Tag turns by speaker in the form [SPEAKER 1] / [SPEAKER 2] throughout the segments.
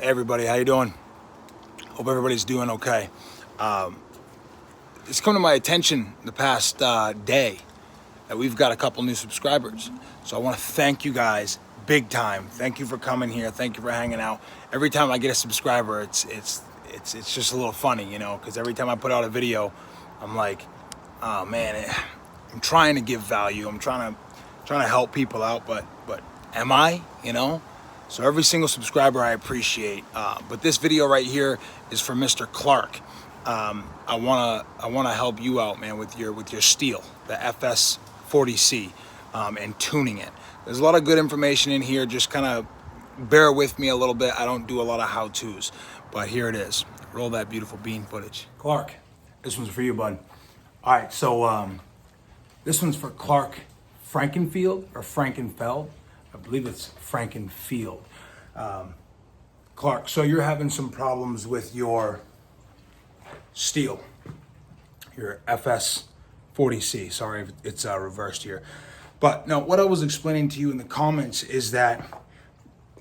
[SPEAKER 1] Hey everybody, how you doing? Hope everybody's doing okay. It's come to my attention the past day that we've got a couple new subscribers. So I want to thank you guys big time. Thank you for coming here. Thank you for hanging out. Every time I get a subscriber, it's just a little funny, you know, because every time I put out a video, I'm like, oh man, I'm trying to give value. I'm trying to help people out, but am I? You know. So every single subscriber I appreciate, but this video right here is for Mr. Clark. I wanna help you out, man, with your Stihl, the FS40C, and tuning it. There's a lot of good information in here. Just kind of bear with me a little bit. I don't do a lot of how-tos, but here it is. Roll that beautiful bean footage. Clark, this one's for you, bud. All right, so this one's for Clark Frankenfield or Frankenfeld. I believe it's Frankenfield. Clark, so you're having some problems with your Stihl, your FS40C. Sorry if it's reversed here. But no, what I was explaining to you in the comments is that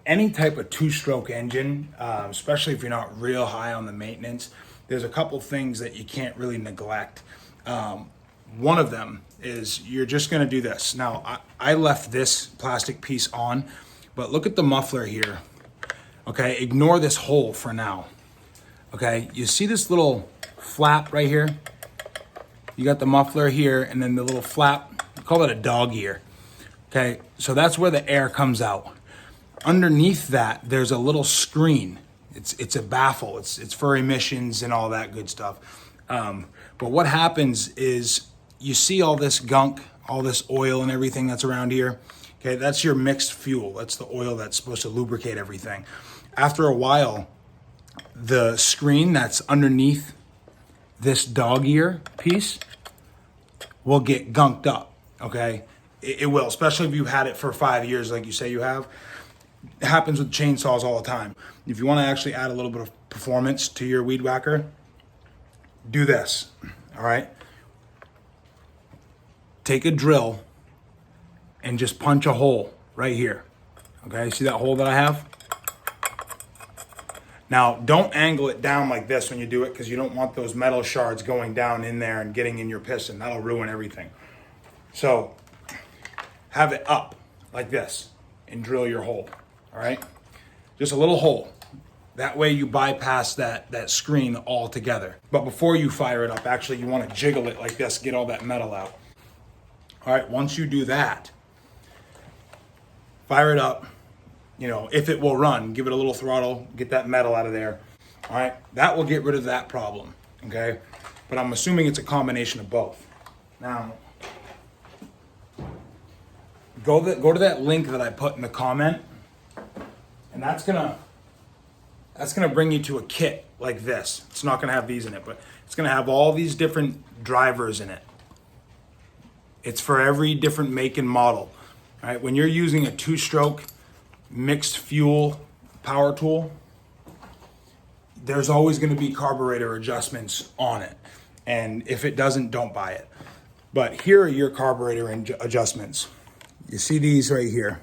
[SPEAKER 1] any type of two-stroke engine, especially if you're not real high on the maintenance, there's a couple things that you can't really neglect. One of them is you're just gonna do this. Now, I left this plastic piece on, but look at the muffler here, okay? Ignore this hole for now, okay? You see this little flap right here? You got the muffler here, and then the little flap, we call it a dog ear, okay? So that's where the air comes out. Underneath that, there's a little screen. It's a baffle. It's for emissions and all that good stuff. But what happens is you see all this gunk, all this oil and everything that's around here. Okay, that's your mixed fuel. That's the oil that's supposed to lubricate everything. After a while, the screen that's underneath this dog ear piece will get gunked up, okay? It will, especially if you've had it for 5 years like you say you have. It happens with chainsaws all the time. If you want to actually add a little bit of performance to your weed whacker, do this, all right? Take a drill and just punch a hole right here, okay? See that hole that I have? Now, don't angle it down like this when you do it because you don't want those metal shards going down in there and getting in your piston. That'll ruin everything. So, have it up like this and drill your hole, all right? Just a little hole. That way you bypass that screen altogether. But before you fire it up, actually you want to jiggle it like this, get all that metal out. All right, once you do that, fire it up. You know, if it will run, give it a little throttle, get that metal out of there. All right, that will get rid of that problem, okay? But I'm assuming it's a combination of both. Now, go to that link that I put in the comment, and that's gonna bring you to a kit like this. It's not gonna have these in it, but it's gonna have all these different drivers in it. It's for every different make and model. All right, when you're using a two-stroke mixed fuel power tool, there's always gonna be carburetor adjustments on it. And if it doesn't, don't buy it. But here are your carburetor adjustments. You see these right here.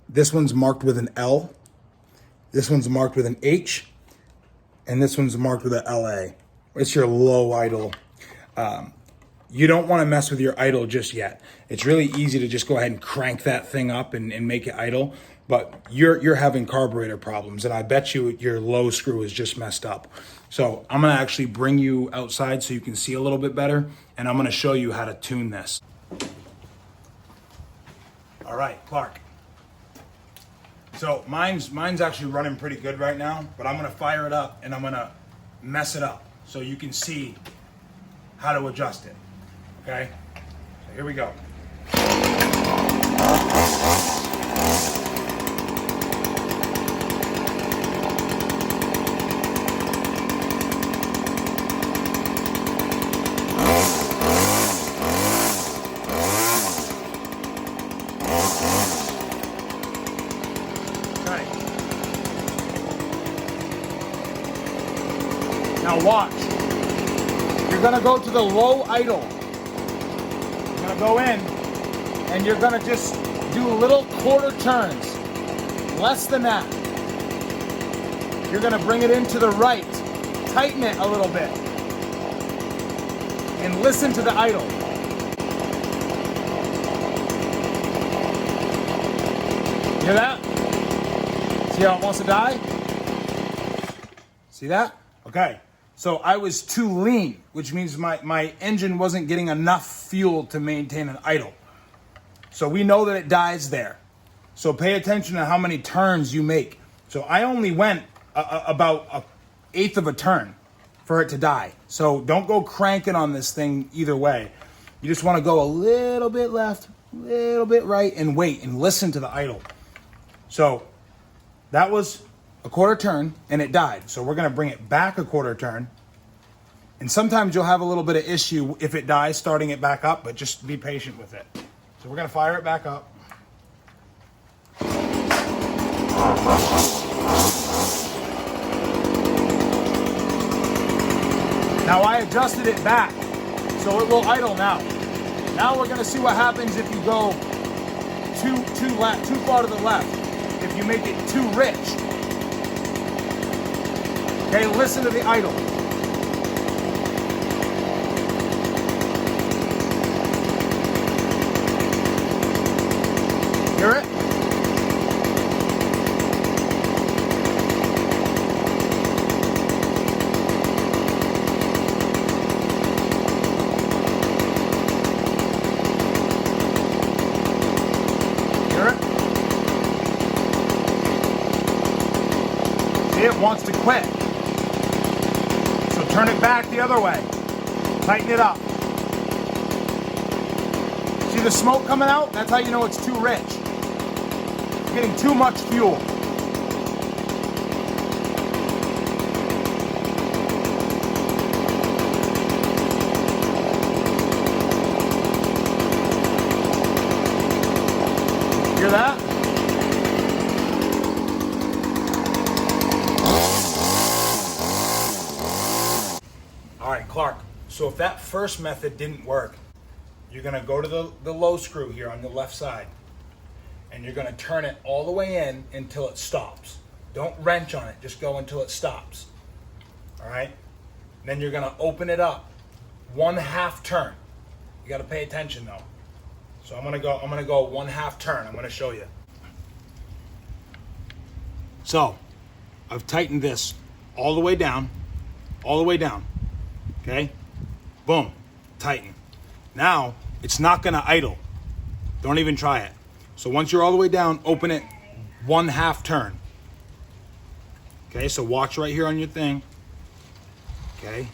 [SPEAKER 1] This one's marked with an L. This one's marked with an H, and this one's marked with an LA. It's your low idle. You don't want to mess with your idle just yet. It's really easy to just go ahead and crank that thing up and make it idle, but you're having carburetor problems, and I bet you your low screw is just messed up. So I'm gonna actually bring you outside so you can see a little bit better, and I'm gonna show you how to tune this. All right, Clark. So mine's actually running pretty good right now, but I'm gonna fire it up and I'm gonna mess it up so you can see how to adjust it, okay? So here we go. Now watch. You're gonna go to the low idle. You're gonna go in and you're gonna just do little quarter turns. Less than that. you're gonna bring it into the right. Tighten it a little bit. And listen to the idle. Hear that? See how it wants to die? See that? Okay. So I was too lean, which means my engine wasn't getting enough fuel to maintain an idle. So we know that it dies there. So pay attention to how many turns you make. So I only went about an eighth of a turn for it to die. So don't go cranking on this thing either way. You just want to go a little bit left, a little bit right, and wait and listen to the idle. So that was a quarter turn and it died. So we're going to bring it back a quarter turn. And sometimes you'll have a little bit of issue if it dies starting it back up, but just be patient with it. So we're going to fire it back up. Now I adjusted it back, so it will idle now. Now we're gonna see what happens if you go too far to the left, if you make it too rich. Okay, listen to the idle. Hear it? It wants to quit. So turn it back the other way. Tighten it up. See the smoke coming out? That's how you know it's too rich. It's getting too much fuel. Hear that? All right, Clark, so if that first method didn't work, you're gonna go to the low screw here on the left side, and you're gonna turn it all the way in until it stops. Don't wrench on it, just go until it stops. All right? Then you're gonna open it up 1/2 turn. You gotta pay attention though. So I'm gonna go 1/2 turn. I'm gonna show you. So I've tightened this all the way down, okay? Boom, tighten. Now it's not gonna idle. Don't even try it. So once you're all the way down, open it 1/2 turn. Okay, so watch right here on your thing. Okay,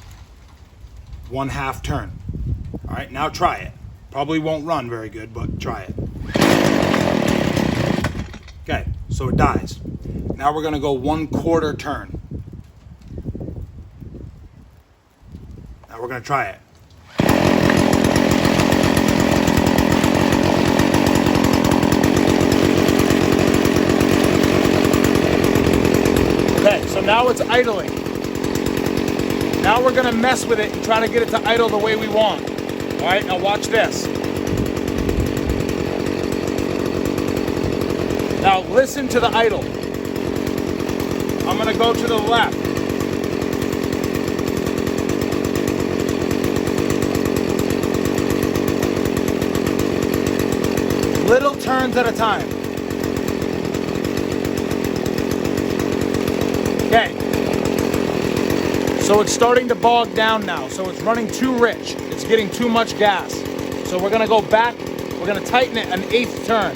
[SPEAKER 1] 1/2 turn. All right, now try it. Probably won't run very good, but try it. Okay, so it dies. Now we're gonna go 1/4 turn. Now we're gonna try it. Okay, so now it's idling. Now we're gonna mess with it and try to get it to idle the way we want. All right, now watch this. Now listen to the idle. I'm gonna go to the left. Little turns at a time. Okay. So it's starting to bog down now. So it's running too rich. It's getting too much gas. So we're gonna go back. We're gonna tighten it 1/8 turn.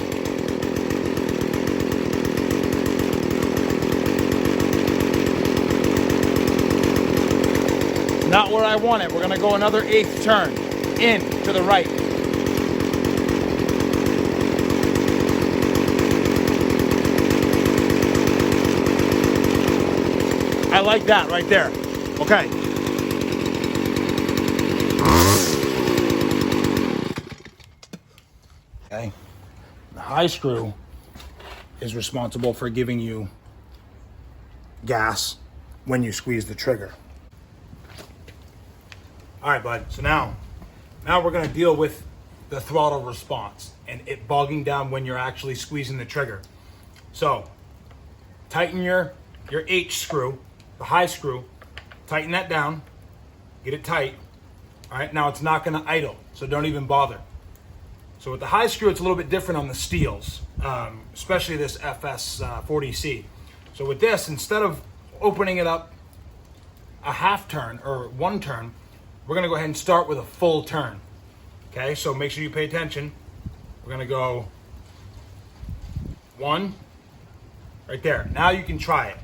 [SPEAKER 1] Not where I want it. We're gonna go another 1/8 turn in to the right. I like that right there. Okay. Okay. The high screw is responsible for giving you gas when you squeeze the trigger. All right, bud. So now we're going to deal with the throttle response and it bogging down when you're actually squeezing the trigger. So tighten your your H screw, the high screw, tighten that down, get it tight. All right, now it's not gonna idle, so don't even bother. So with the high screw, it's a little bit different on the Stihls, especially this FS 40C. So with this, instead of opening it up a half turn or one turn, we're gonna go ahead and start with a full turn. Okay, so make sure you pay attention. We're gonna go 1, right there. Now you can try it.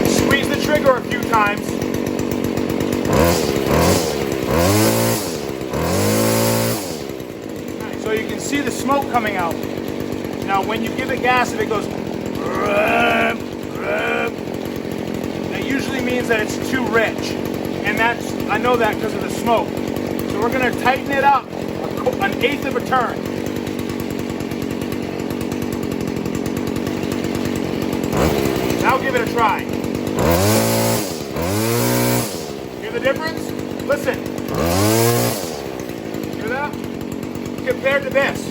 [SPEAKER 1] Squeeze the trigger a few times. Right, so you can see the smoke coming out. Now when you give it gas, if it goes, that usually means that it's too rich. And I know that because of the smoke. So we're gonna tighten it up an eighth of a turn. Now give it a try. Hear the difference? Listen. Hear that? Compared to this.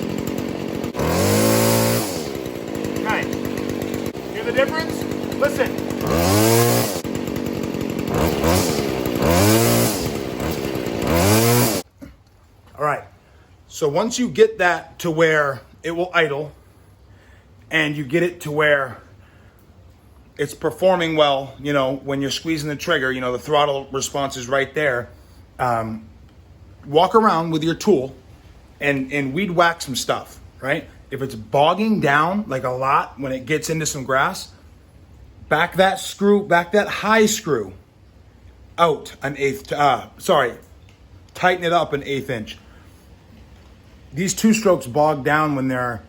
[SPEAKER 1] Okay. Hear the difference? Listen. All right. So once you get that to where it will idle and you get it to where it's performing well, you know, when you're squeezing the trigger, you know, the throttle response is right there. Walk around with your tool and weed whack some stuff, right? If it's bogging down like a lot when it gets into some grass, back that high screw out an eighth, tighten it up an eighth inch. These two strokes bog down when they're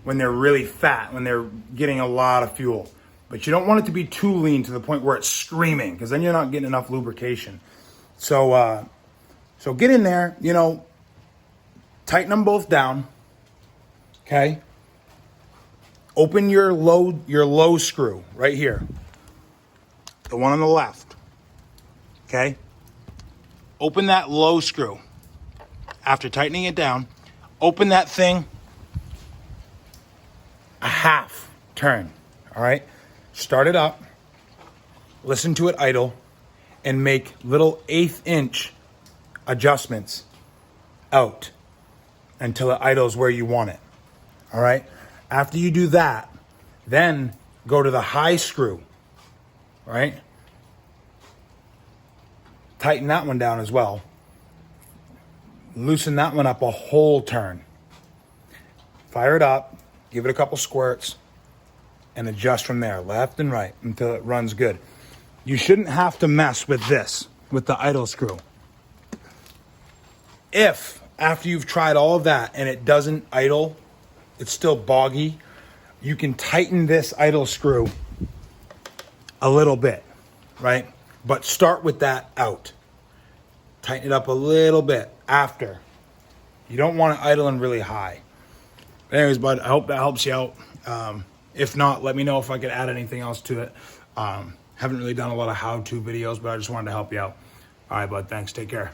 [SPEAKER 1] really fat, when they're getting a lot of fuel. But you don't want it to be too lean to the point where it's screaming, because then you're not getting enough lubrication. So get in there, you know, tighten them both down. Okay. Open your low screw right here, the one on the left. Okay. Open that low screw. After tightening it down, open that thing a half turn. All right. Start it up, listen to it idle, and make little eighth inch adjustments out until it idles where you want it. All right. After you do that, then go to the high screw. All right. Tighten that one down as well. Loosen that one up a whole turn. Fire it up, give it a couple squirts, and adjust from there, left and right, until it runs good. You shouldn't have to mess with this, with the idle screw. If, after you've tried all of that and it doesn't idle, it's still boggy, you can tighten this idle screw a little bit, right? But start with that out. Tighten it up a little bit after. You don't want it idling really high. Anyways, bud, I hope that helps you out. If not, let me know if I could add anything else to it. Haven't really done a lot of how-to videos, but I just wanted to help you out. All right, bud, thanks. Take care.